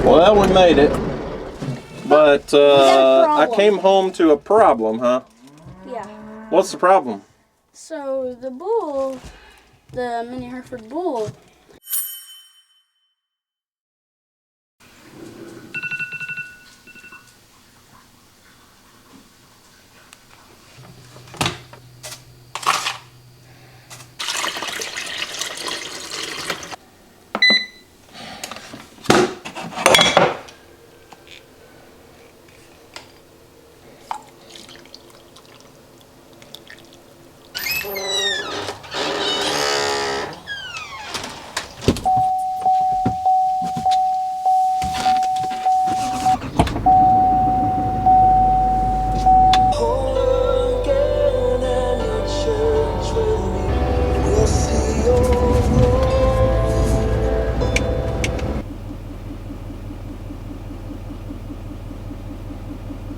Well, we made it. But I came home to a problem, huh? Yeah. What's the problem? So the bull, the mini Hereford bull,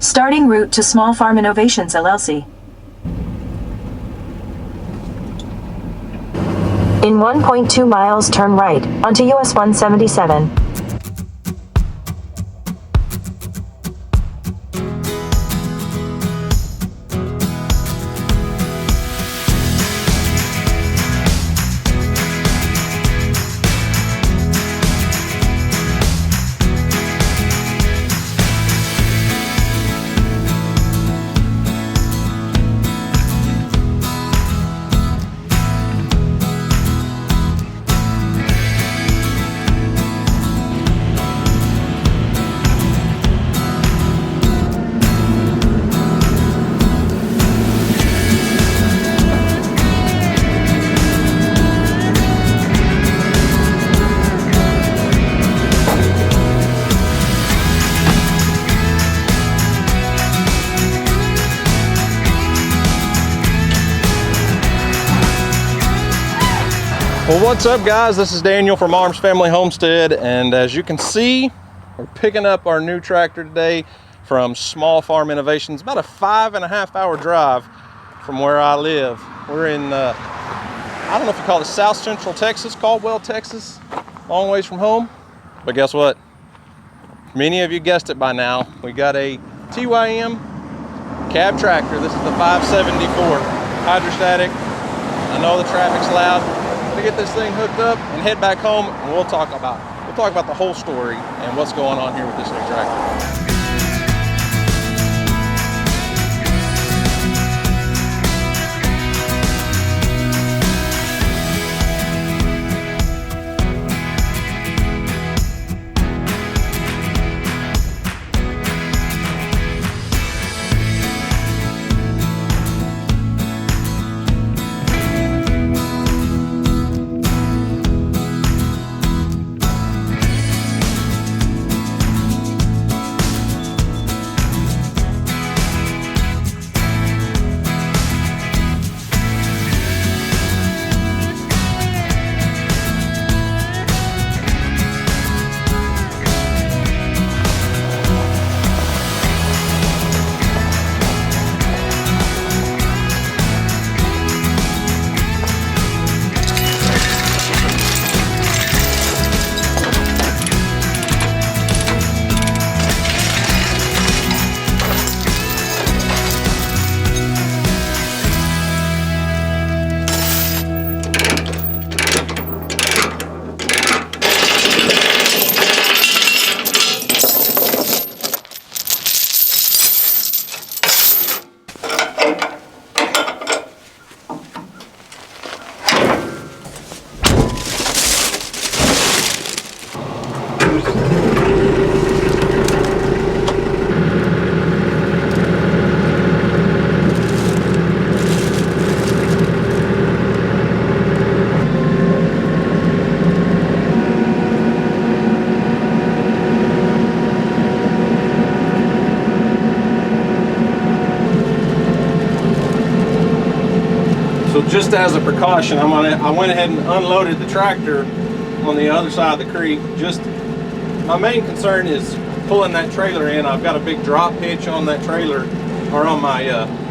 Starting route to Small Farm Innovations LLC. In 1.2 miles, turn right onto US 177. Well, what's up, guys? This is Daniel from Arms Family Homestead, and as you can see, we're picking up our new tractor today from Small Farm Innovations. About a 5.5 hour drive from where I live. We're in, I don't know if you call it South Central Texas, Caldwell, Texas, long ways from home. But guess what? Many of you guessed it by now. We got a TYM cab tractor. This is the 574 hydrostatic. I know the traffic's loud. To get this thing hooked up and head back home, and we'll talk about the whole story and what's going on here with this new tractor. So just as a precaution, I went ahead and unloaded the tractor on the other side of the creek. My main concern is pulling that trailer in. I've got a big drop hitch on that trailer, or on my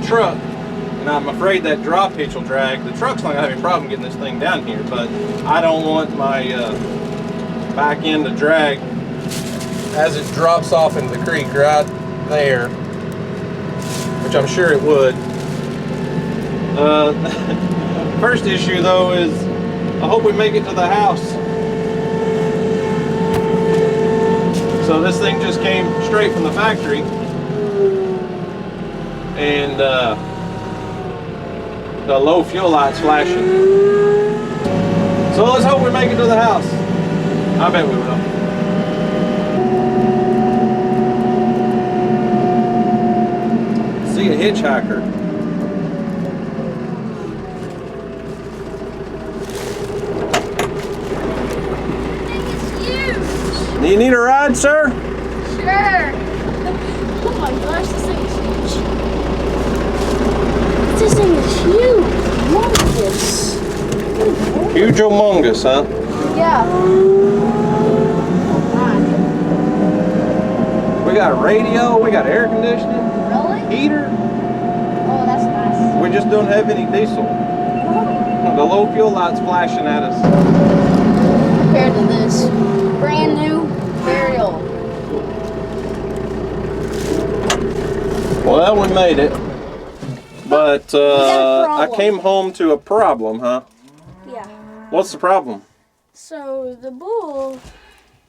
truck, and I'm afraid that drop hitch will drag. The truck's not gonna have any problem getting this thing down here, but I don't want my back end to drag as it drops off into the creek right there, which I'm sure it would. First issue though is I hope we make it to the house. So this thing just came straight from the factory, and the low fuel light's flashing. So let's hope we make it to the house. I bet we will. See a hitchhiker. Do you need a ride, sir? Sure. Oh my gosh, this thing is huge. This thing is huge. Humongous. Huge humongous, huh? Yeah. We got a radio, we got air conditioning, Really? heater. Oh, that's nice. We just don't have any diesel. The low fuel light's flashing at us. Compared to this, brand new, very old. Well, we made it. But got a I came home to a problem, huh? Yeah. What's the problem? So the bull,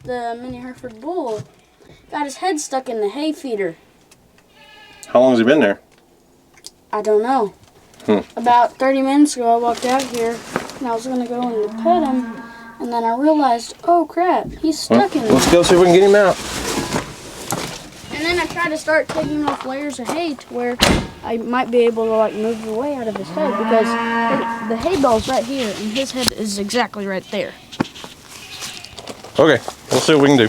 the mini Hereford bull, got his head stuck in the hay feeder. How long has he been there? I don't know. About 30 minutes ago, I walked out here and I was gonna go in to pet him, and then I realized, oh crap, he's stuck in there. Let's go see if we can get him out. And then I tried to start taking off layers of hay to where I might be able to like move the way out of his head, because the hay bale's right here and his head is exactly right there. Okay, we'll see what we can do.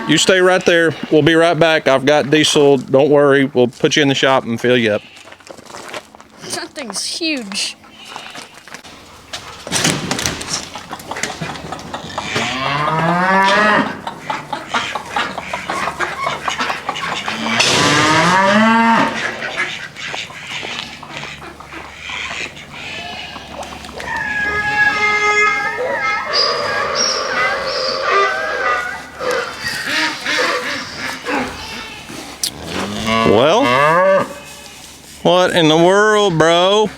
You stay right there. We'll be right back. I've got diesel. Don't worry. We'll put you in the shop and fill you up. That thing's huge. Well, what in the world, bro?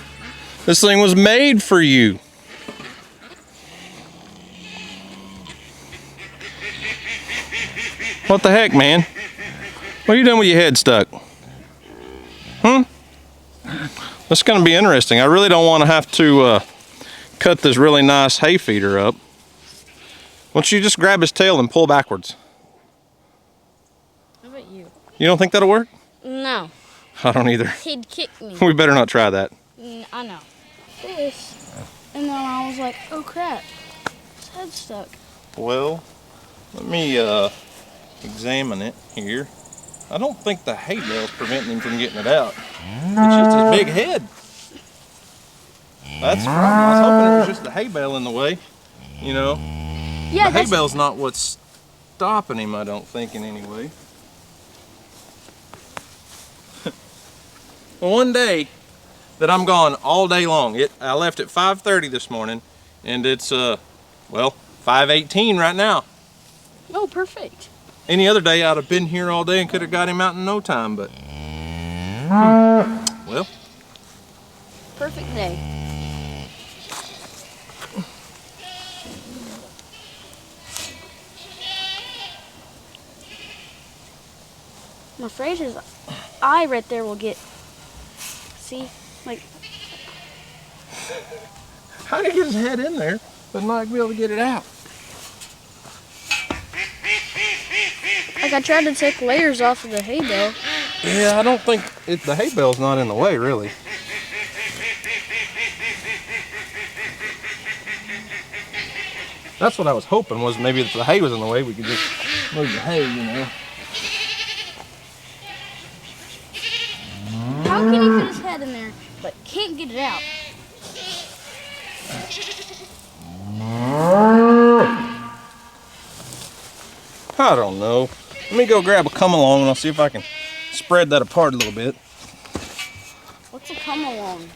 This thing was made for you. What the heck, man? What are you doing with your head stuck? That's gonna be interesting. I really don't want to have to cut this really nice hay feeder up. Why don't you just grab his tail and pull backwards? How about you? You don't think that'll work? No. I don't either. He'd kick me. We better not try that. I know. This. And then I was like, oh crap. His head's stuck. Well, let me examine it here. I don't think the hay bale's preventing him from getting it out. It's just his big head. That's the problem. I was hoping it was just the hay bale in the way. You know, Yeah, the hay bale's not what's stopping him, I don't think, in any way. Well, one day that I'm gone all day long. I left at 5:30 this morning, and it's well, 5:18 right now. Oh, perfect. Any other day I'd have been here all day and could have got him out in no time, but well, Perfect day. I'm afraid his eye right there will get, see, like, how did he get his head in there but not be able to get it out? I tried to take layers off of the hay bale. Yeah, I don't think the hay bale's not in the way, really. That's what I was hoping, was maybe if the hay was in the way, we could just move the hay, you know. How can he fit his head in there but can't get it out? I don't know. Let me go grab a come along and I'll see if I can spread that apart a little bit. What's a come along?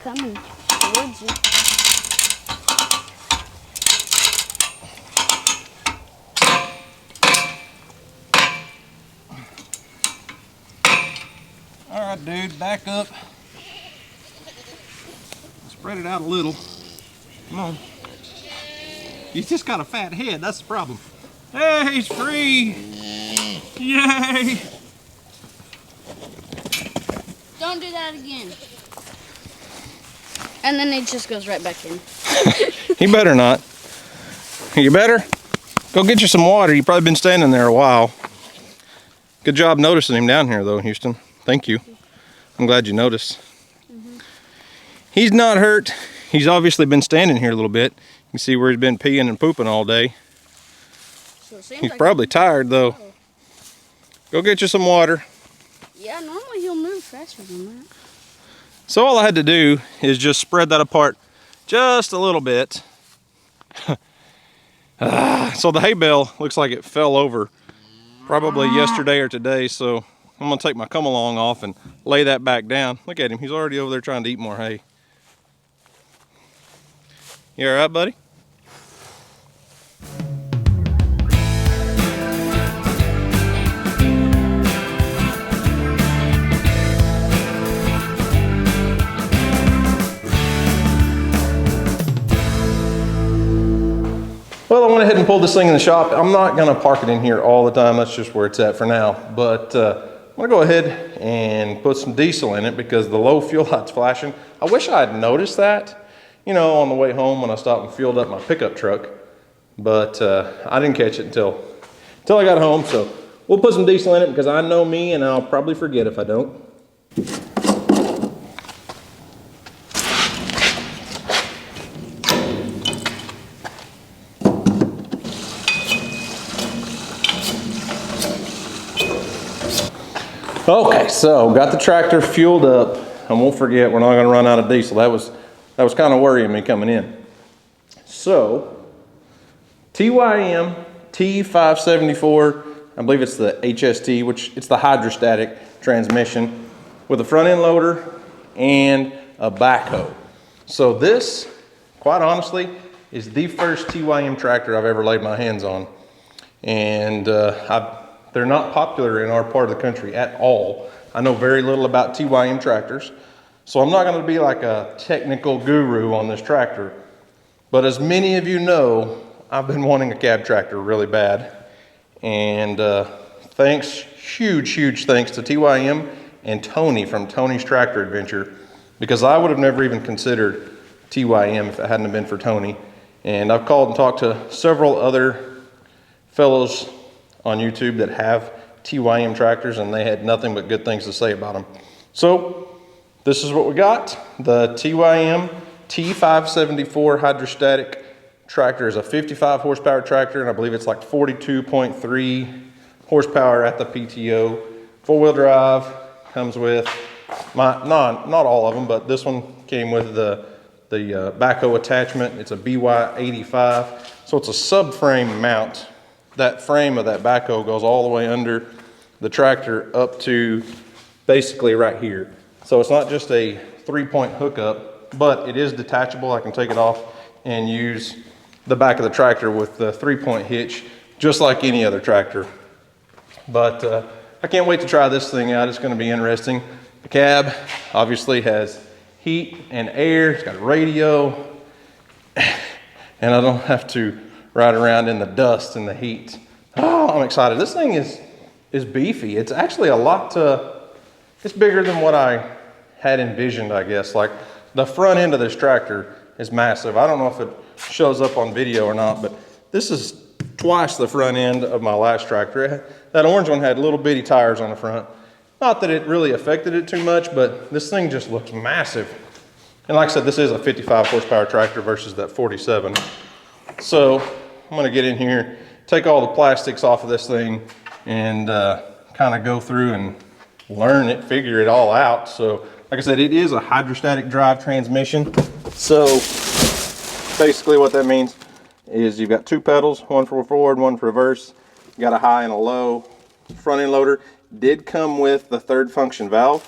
coming towards you. All right, dude, back up. Spread it out a little. Come on. He's just got a fat head, that's the problem. Hey, he's free! Yay! Don't do that again. And then it just goes right back in. You better not. You better? Go get you some water. You've probably been standing there a while. Good job noticing him down here though, Houston. Thank you. I'm glad you noticed. He's not hurt. He's obviously been standing here a little bit. You can see where he's been peeing and pooping all day. So it seems He's like probably tired though. Go get you some water. Yeah, normally he'll move faster than that. So all I had to do is just spread that apart just a little bit. So the hay bale looks like it fell over probably yesterday or today. So I'm gonna take my come along off and lay that back down. Look at him, he's already over there trying to eat more hay. You all right, buddy? Well, I went ahead and pulled this thing in the shop. I'm not gonna park it in here all the time. That's just where it's at for now. But I'm gonna go ahead and put some diesel in it because the low fuel light's flashing. I wish I had noticed that, you know, on the way home when I stopped and fueled up my pickup truck. But I didn't catch it until I got home. So we'll put some diesel in it because I know me and I'll probably forget if I don't. Okay, so got the tractor fueled up. I won't forget, we're not gonna run out of diesel. That was kind of worrying me coming in. So, TYM T574, I believe it's the HST, which it's the hydrostatic transmission with a front end loader and a backhoe. So this, quite honestly, is the first TYM tractor I've ever laid my hands on. And they're not popular in our part of the country at all. I know very little about TYM tractors, so I'm not gonna be like a technical guru on this tractor. But as many of you know, I've been wanting a cab tractor really bad. And huge thanks to TYM and Tony from Tony's Tractor Adventure, because I would have never even considered TYM if it hadn't been for Tony. And I've called and talked to several other fellows on YouTube that have TYM tractors, and they had nothing but good things to say about them. So this is what we got. The TYM T574 hydrostatic tractor is a 55 horsepower tractor, and I believe it's like 42.3 horsepower at the PTO. Four-wheel drive, comes with not all of them, but this one came with the backhoe attachment. It's a BY85, so it's a subframe mount. That frame of that backhoe goes all the way under the tractor up to basically right here. So it's not just a 3-point hookup, but it is detachable. I can take it off and use the back of the tractor with the 3-point hitch, just like any other tractor. But I can't wait to try this thing out. It's gonna be interesting. The cab obviously has heat and air. It's got a radio, and I don't have to ride around in the dust and the heat. Oh, I'm excited. This thing is beefy. It's actually a lot, it's bigger than what I had envisioned, I guess. Like the front end of this tractor is massive. I don't know if it shows up on video or not, but this is twice the front end of my last tractor. That orange one had little bitty tires on the front. Not that it really affected it too much, but this thing just looks massive. And like I said, this is a 55 horsepower tractor versus that 47. So I'm gonna get in here, take all the plastics off of this thing, and kind of go through and learn it, figure it all out. So like I said, it is a hydrostatic drive transmission. So basically what that means is you've got two pedals, one for forward, one for reverse. You got a high and a low. Front end loader did come with the third function valve.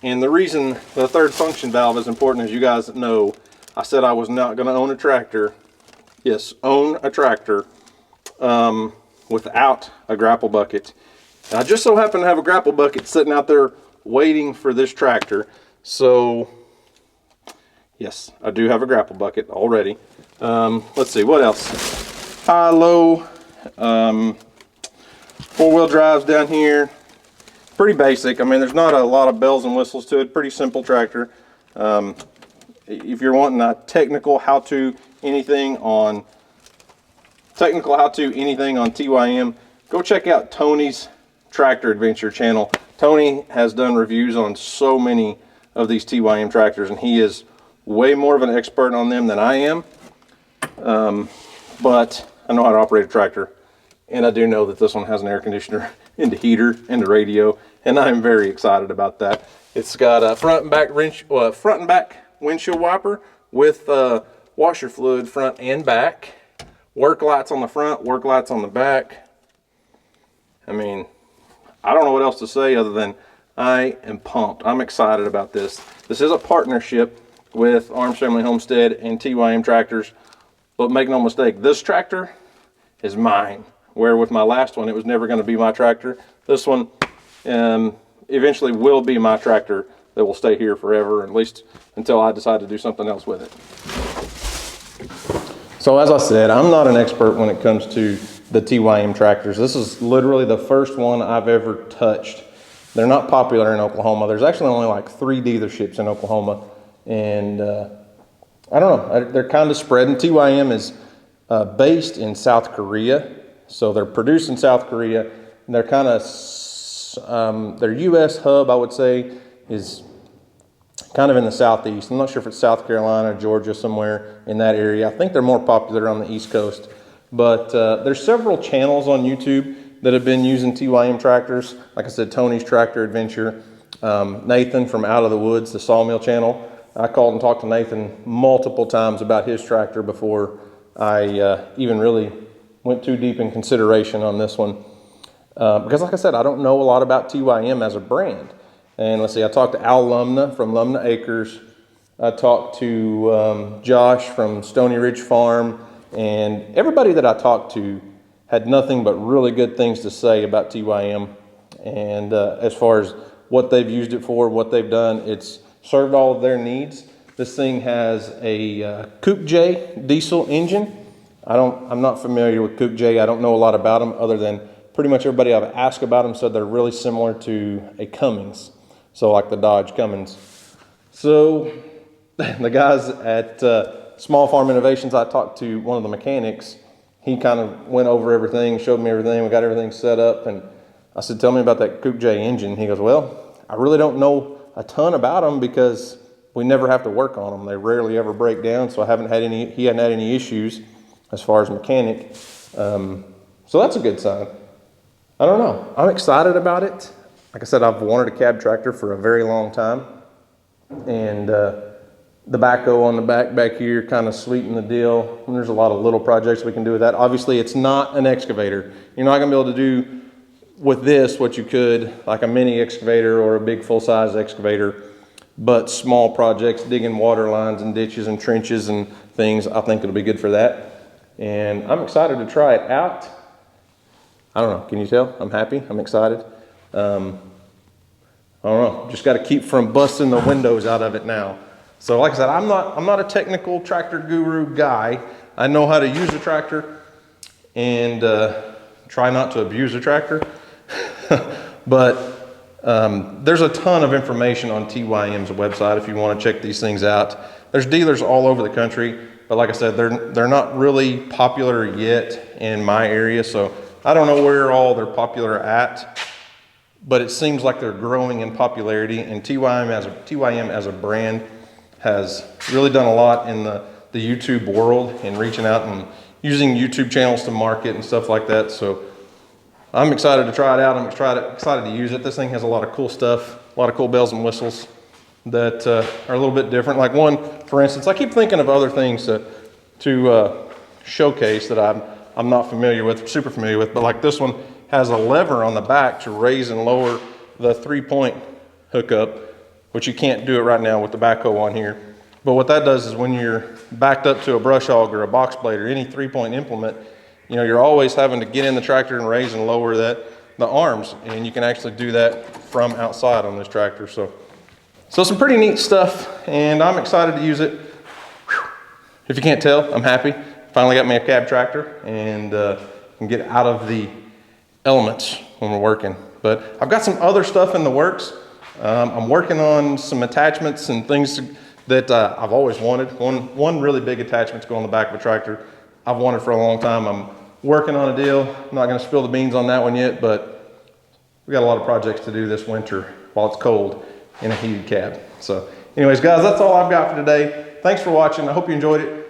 And the reason the third function valve is important, as you guys know, I said I was not going to own a tractor. Yes, own a tractor without a grapple bucket. And I just so happen to have a grapple bucket sitting out there waiting for this tractor. So, yes, I do have a grapple bucket already. Let's see, what else? High, low, four-wheel drives down here. Pretty basic. I mean, there's not a lot of bells and whistles to it. Pretty simple tractor. If you're wanting a technical how-to anything on TYM, go check out Tony's Tractor Adventure channel. Tony has done reviews on so many of these TYM tractors, and he is way more of an expert on them than I am. But I know how to operate a tractor, and I do know that this one has an air conditioner and a heater and a radio, and I'm very excited about that. It's got a front and back windshield wiper with washer fluid front and back. Work lights on the front, work lights on the back. I mean, I don't know what else to say other than I am pumped. I'm excited about this. This is a partnership with Arms Family Homestead and TYM Tractors, but make no mistake, this tractor is mine. Where with my last one, it was never going to be my tractor. This one eventually will be my tractor that will stay here forever, at least until I decide to do something else with it. So as I said, I'm not an expert when it comes to the TYM tractors. This is literally the first one I've ever touched. They're not popular in Oklahoma. There's actually only like 3 dealerships in Oklahoma, and I don't know, they're kind of spread. And TYM is based in South Korea, so they're produced in South Korea. And they're kind of their U.S. hub, I would say, is kind of in the southeast. I'm not sure if it's South Carolina, Georgia, somewhere in that area. I think they're more popular on the East Coast. But there's several channels on YouTube that have been using TYM tractors. Like I said, Tony's Tractor Adventure, Nathan from Out of the Woods, the Sawmill channel. I called and talked to Nathan multiple times about his tractor before I even really went too deep in consideration on this one. Because like I said, I don't know a lot about TYM as a brand. And let's see, I talked to Al Lumna from Lumna Acres. I talked to Josh from Stony Ridge Farm. And everybody that I talked to had nothing but really good things to say about TYM. And as far as what they've used it for, what they've done, it's served all of their needs. This thing has a Coupe J diesel engine. I'm not familiar with Coupe J. I don't know a lot about them other than pretty much everybody I've asked about them said they're really similar to a Cummins. So like the Dodge Cummins. So the guys at Small Farm Innovations, I talked to one of the mechanics. He kind of went over everything, showed me everything. We got everything set up, and I said, tell me about that Coupe J engine. He goes, well, I really don't know a ton about them because we never have to work on them. They rarely ever break down, so he hadn't had any issues as far as mechanic. So that's a good sign. I don't know. I'm excited about it. Like I said, I've wanted a cab tractor for a very long time, and the backhoe on the back here kind of sweeten the deal. And there's a lot of little projects we can do with that. Obviously, it's not an excavator. You're not going to be able to do with this what you could like a mini excavator or a big full-size excavator, but small projects, digging water lines and ditches and trenches and things, I think it'll be good for that. And I'm excited to try it out. I don't know, can you tell? I'm happy, I'm excited. I don't know, just got to keep from busting the windows out of it now. So like I said, I'm not a technical tractor guru guy. I know how to use a tractor and try not to abuse a tractor. But there's a ton of information on TYM's website if you want to check these things out. There's dealers all over the country, but like I said, they're not really popular yet in my area, so I don't know where all they're popular at, but it seems like they're growing in popularity, and TYM as a brand has really done a lot in the YouTube world and reaching out and using YouTube channels to market and stuff like that. So I'm excited to try it out. I'm excited to use it. This thing has a lot of cool stuff, a lot of cool bells and whistles that are a little bit different. Like one, for instance, I keep thinking of other things to showcase that I'm not familiar with, super familiar with, but like this one has a lever on the back to raise and lower the 3-point hookup. which you can't do it right now with the backhoe on here. But what that does is when you're backed up to a brush hog or a box blade or any 3-point implement, you know, you're always having to get in the tractor and raise and lower the arms, and you can actually do that from outside on this tractor. So some pretty neat stuff, and I'm excited to use it. Whew. If you can't tell, I'm happy. Finally got me a cab tractor and can get out of the elements when we're working. But I've got some other stuff in the works. I'm working on some attachments and things that I've always wanted. One really big attachment to go on the back of a tractor I've wanted for a long time. I'm working on a deal. I'm not gonna spill the beans on that one yet, but we got a lot of projects to do this winter while it's cold in a heated cab. So anyways, guys, that's all I've got for today. Thanks for watching. I hope you enjoyed it.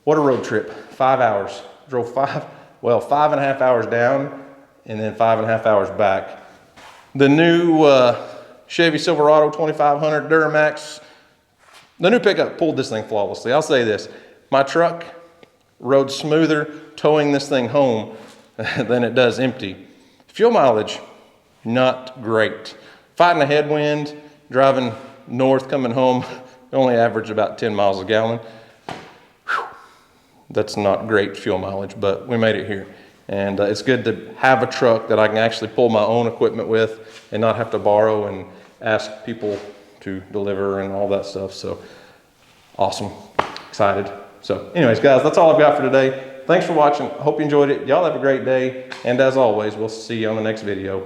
What a road trip, 5 hours. Drove 5.5 hours down and then 5.5 hours back. The new Chevy Silverado 2500 Duramax, the new pickup pulled this thing flawlessly. I'll say this, my truck rode smoother towing this thing home than it does empty. Fuel mileage, not great. Fighting a headwind, driving north, coming home, only averaged about 10 miles a gallon. Whew. That's not great fuel mileage, but we made it here. And it's good to have a truck that I can actually pull my own equipment with and not have to borrow and ask people to deliver and all that stuff. So awesome, excited. So anyways, guys, that's all I've got for today. Thanks for watching. I hope you enjoyed it. Y'all have a great day. And as always, we'll see you on the next video.